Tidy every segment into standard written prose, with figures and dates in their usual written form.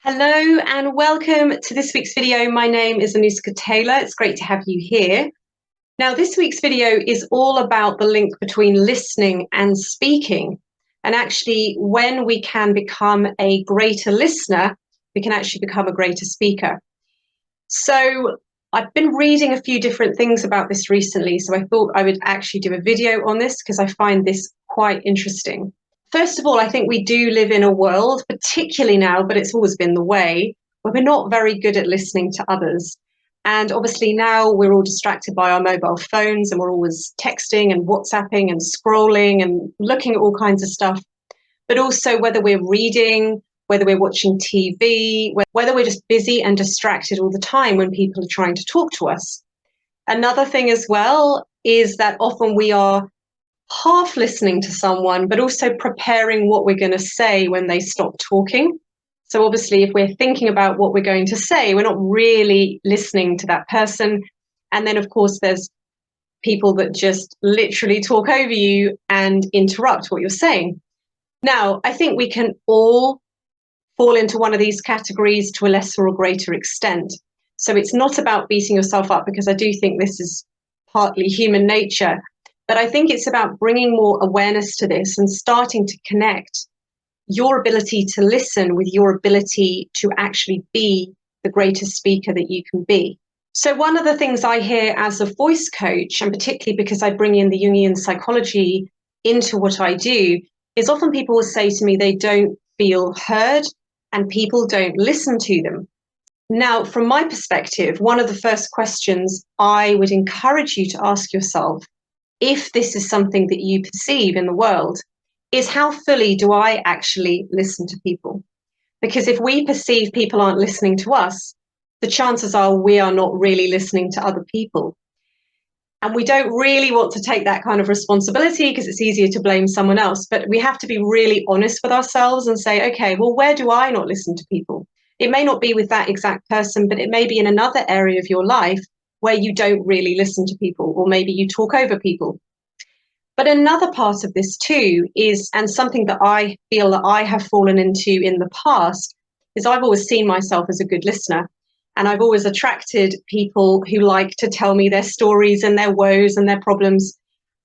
Hello and welcome to this week's video. My name is Anuska Taylor. It's great to have you here. Now, this week's video is all about the link between listening and speaking. And actually, when we can become a greater listener, we can actually become a greater speaker. So I've been reading a few different things about this recently, so I thought I would actually do a video on this because I find this quite interesting. First of all, I think we do live in a world, particularly now, but it's always been the way, where we're not very good at listening to others. And obviously now we're all distracted by our mobile phones and we're always texting and WhatsApping and scrolling and looking at all kinds of stuff. But also whether we're reading, whether we're watching TV, whether we're just busy and distracted all the time when people are trying to talk to us. Another thing as well is that often we are half listening to someone, but also preparing what we're going to say when they stop talking. So obviously, if we're thinking about what we're going to say, we're not really listening to that person. And then, of course, there's people that just literally talk over you and interrupt what you're saying. Now, I think we can all fall into one of these categories to a lesser or greater extent. So it's not about beating yourself up, because I do think this is partly human nature. But I think it's about bringing more awareness to this and starting to connect your ability to listen with your ability to actually be the greatest speaker that you can be. So one of the things I hear as a voice coach, and particularly because I bring in the Jungian psychology into what I do, is often people will say to me they don't feel heard and people don't listen to them. Now, from my perspective, one of the first questions I would encourage you to ask yourself, if this is something that you perceive in the world, is how fully do I actually listen to people? Because if we perceive people aren't listening to us, the chances are we are not really listening to other people. And we don't really want to take that kind of responsibility because it's easier to blame someone else. But we have to be really honest with ourselves and say, okay, well, where do I not listen to people? It may not be with that exact person, but it may be in another area of your life where you don't really listen to people, or maybe you talk over people. But another part of this too is, and something that I feel that I have fallen into in the past, is I've always seen myself as a good listener. And I've always attracted people who like to tell me their stories and their woes and their problems.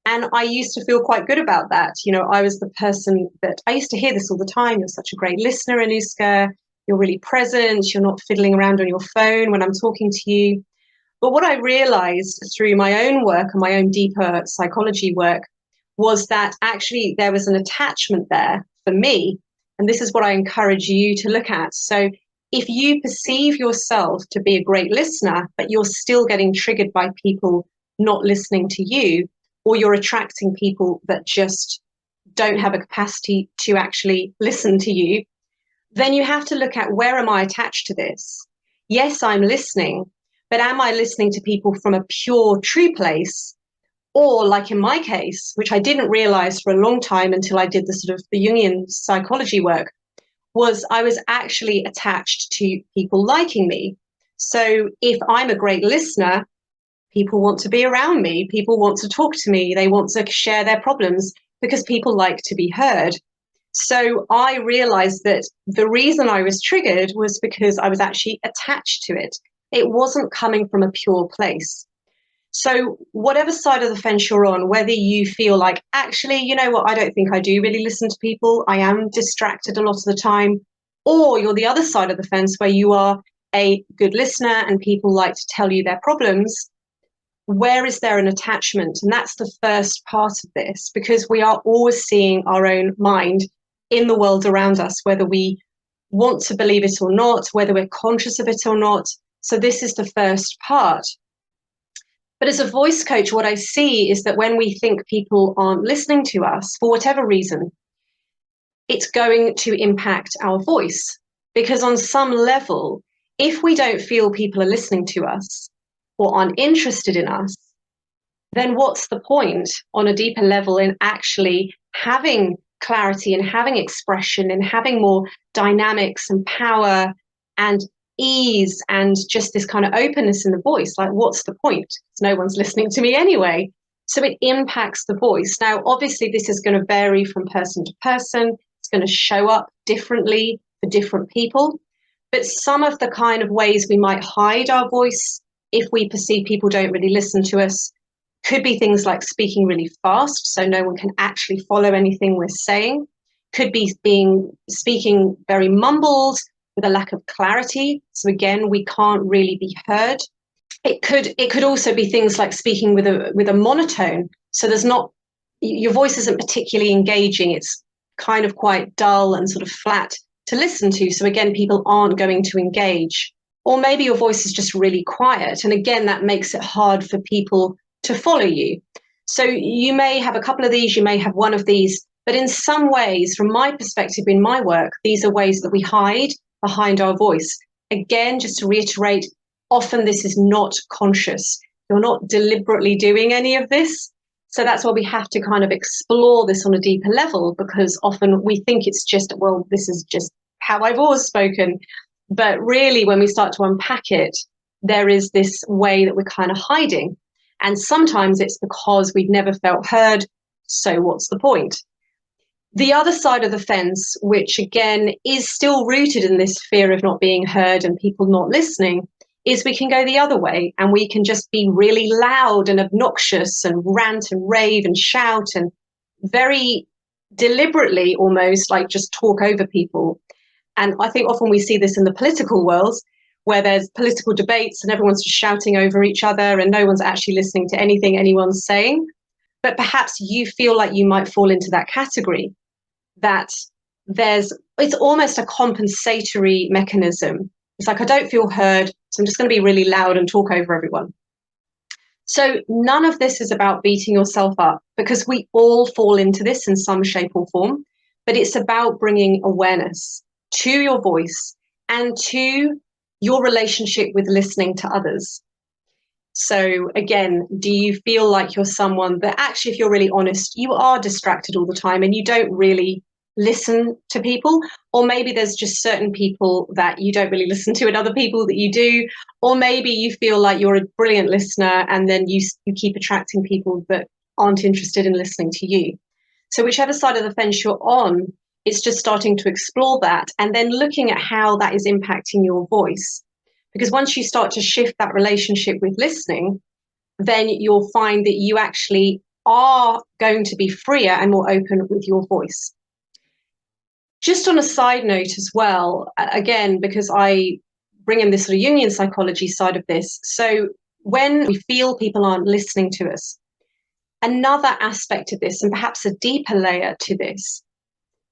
And I used to feel quite good about that. You know, I was the person that I used to hear this all the time. You're such a great listener, Anuska. You're really present. You're not fiddling around on your phone when I'm talking to you. But what I realized through my own work and my own deeper psychology work was that actually there was an attachment there for me. And this is what I encourage you to look at. So if you perceive yourself to be a great listener, but you're still getting triggered by people not listening to you, or you're attracting people that just don't have a capacity to actually listen to you, then you have to look at, where am I attached to this? Yes, I'm listening, but am I listening to people from a pure, true place? Or like in my case, which I didn't realize for a long time until I did the sort of the Jungian psychology work, was I was actually attached to people liking me. So if I'm a great listener, people want to be around me, people want to talk to me, they want to share their problems because people like to be heard. So I realized that the reason I was triggered was because I was actually attached to it. It wasn't coming from a pure place. So whatever side of the fence you're on, whether you feel like, actually, you know what, I don't think I do really listen to people, I am distracted a lot of the time, or you're the other side of the fence where you are a good listener and people like to tell you their problems, where is there an attachment? And that's the first part of this, because we are always seeing our own mind in the world around us, whether we want to believe it or not, whether we're conscious of it or not. So this is the first part. But as a voice coach, what I see is that when we think people aren't listening to us for whatever reason, it's going to impact our voice. Because on some level, if we don't feel people are listening to us or aren't interested in us, then what's the point on a deeper level in actually having clarity and having expression and having more dynamics and power and ease and just this kind of openness in the voice? Like, what's the point? No one's listening to me anyway. So it impacts the voice. Now, obviously, this is going to vary from person to person. It's going to show up differently for different people. But some of the kind of ways we might hide our voice if we perceive people don't really listen to us could be things like speaking really fast so no one can actually follow anything we're saying. Could be speaking very mumbled with a lack of clarity. So again, we can't really be heard. It could also be things like speaking with a monotone. So there's not, your voice isn't particularly engaging. It's kind of quite dull and sort of flat to listen to. So again, people aren't going to engage. Or maybe your voice is just really quiet. And again, that makes it hard for people to follow you. So you may have a couple of these, you may have one of these, but in some ways, from my perspective in my work, these are ways that we hide behind our voice. Again, just to reiterate, often this is not conscious. You're not deliberately doing any of this. So that's why we have to kind of explore this on a deeper level, because often we think it's just, well, this is just how I've always spoken. But really, when we start to unpack it, there is this way that we're kind of hiding. And sometimes it's because we've never felt heard. So what's the point? The other side of the fence, which again is still rooted in this fear of not being heard and people not listening, is we can go the other way and we can just be really loud and obnoxious and rant and rave and shout and very deliberately almost like just talk over people. And I think often we see this in the political world where there's political debates and everyone's just shouting over each other and no one's actually listening to anything anyone's saying. But perhaps you feel like you might fall into that category, that it's almost a compensatory mechanism. It's like, I don't feel heard, so I'm just going to be really loud and talk over everyone. So none of this is about beating yourself up, because we all fall into this in some shape or form, but it's about bringing awareness to your voice and to your relationship with listening to others. So again, do you feel like you're someone that actually, if you're really honest, you are distracted all the time and you don't really listen to people? Or maybe there's just certain people that you don't really listen to and other people that you do. Or maybe you feel like you're a brilliant listener and then you keep attracting people that aren't interested in listening to you. So whichever side of the fence you're on, it's just starting to explore that and then looking at how that is impacting your voice. Because once you start to shift that relationship with listening, then you'll find that you actually are going to be freer and more open with your voice. Just on a side note as well, again, because I bring in this sort of Jungian psychology side of this. So when we feel people aren't listening to us, another aspect of this, and perhaps a deeper layer to this,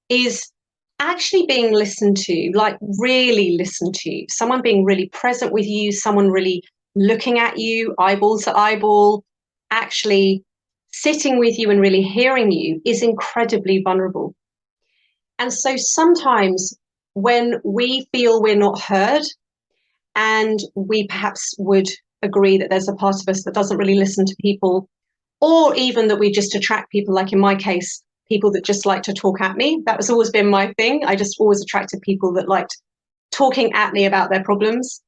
is actually being listened to, like really listened to, someone being really present with you, someone really looking at you, eyeball to eyeball, actually sitting with you and really hearing you is incredibly vulnerable. And so sometimes when we feel we're not heard, and we perhaps would agree that there's a part of us that doesn't really listen to people, or even that we just attract people, like in my case, people that just like to talk at me. That has always been my thing. I just always attracted people that liked talking at me about their problems.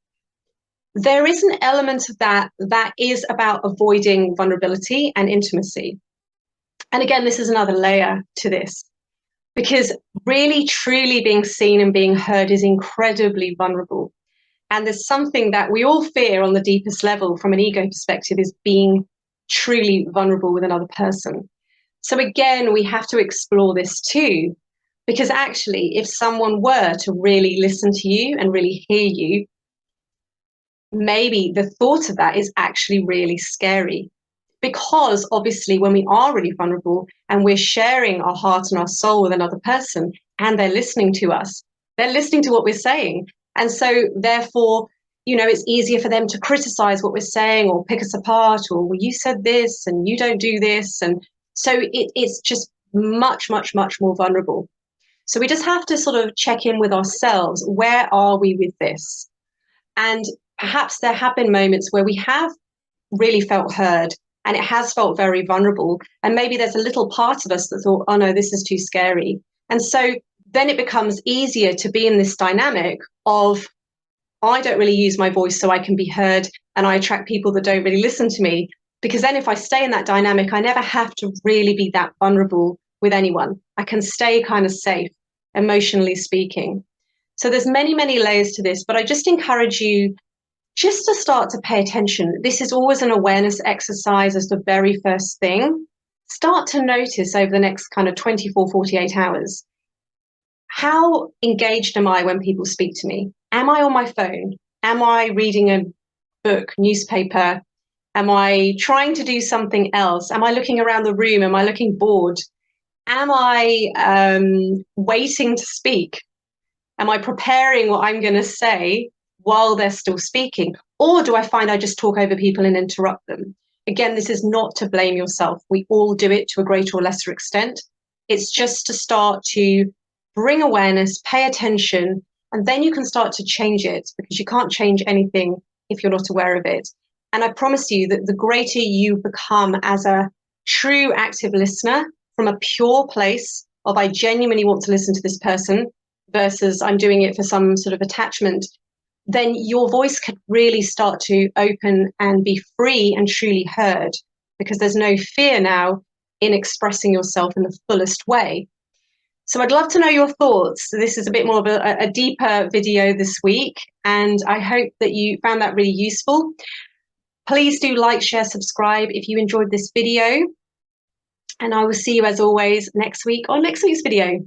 There is an element of that that is about avoiding vulnerability and intimacy. And again, this is another layer to this, because really, truly being seen and being heard is incredibly vulnerable. And there's something that we all fear on the deepest level from an ego perspective, is being truly vulnerable with another person. So again, we have to explore this too, because actually, if someone were to really listen to you and really hear you, maybe the thought of that is actually really scary. Because obviously, when we are really vulnerable and we're sharing our heart and our soul with another person and they're listening to us, they're listening to what we're saying. And so therefore, it's easier for them to criticize what we're saying or pick us apart, or, well, you said this and you don't do this. And so it's just much, much, much more vulnerable. So we just have to sort of check in with ourselves. Where are we with this? And perhaps there have been moments where we have really felt heard and it has felt very vulnerable. And maybe there's a little part of us that thought, oh no, this is too scary. And so then it becomes easier to be in this dynamic of, I don't really use my voice so I can be heard, and I attract people that don't really listen to me. Because then if I stay in that dynamic, I never have to really be that vulnerable with anyone. I can stay kind of safe, emotionally speaking. So there's many, many layers to this, but I just encourage you just to start to pay attention. This is always an awareness exercise as the very first thing. Start to notice over the next kind of 24, 48 hours. How engaged am I when people speak to me? Am I on my phone? Am I reading a book, newspaper? Am I trying to do something else? Am I looking around the room? Am I looking bored? Am I waiting to speak? Am I preparing what I'm going to say while they're still speaking? Or do I find I just talk over people and interrupt them? Again, this is not to blame yourself. We all do it to a greater or lesser extent. It's just to start to bring awareness, pay attention, and then you can start to change it, because you can't change anything if you're not aware of it. And I promise you that the greater you become as a true active listener from a pure place of I genuinely want to listen to this person versus I'm doing it for some sort of attachment, then your voice could really start to open and be free and truly heard, because there's no fear now in expressing yourself in the fullest way. So I'd love to know your thoughts. This is a bit more of a deeper video this week, and I hope that you found that really useful. Please do like, share, subscribe if you enjoyed this video, and I will see you as always next week on next week's video.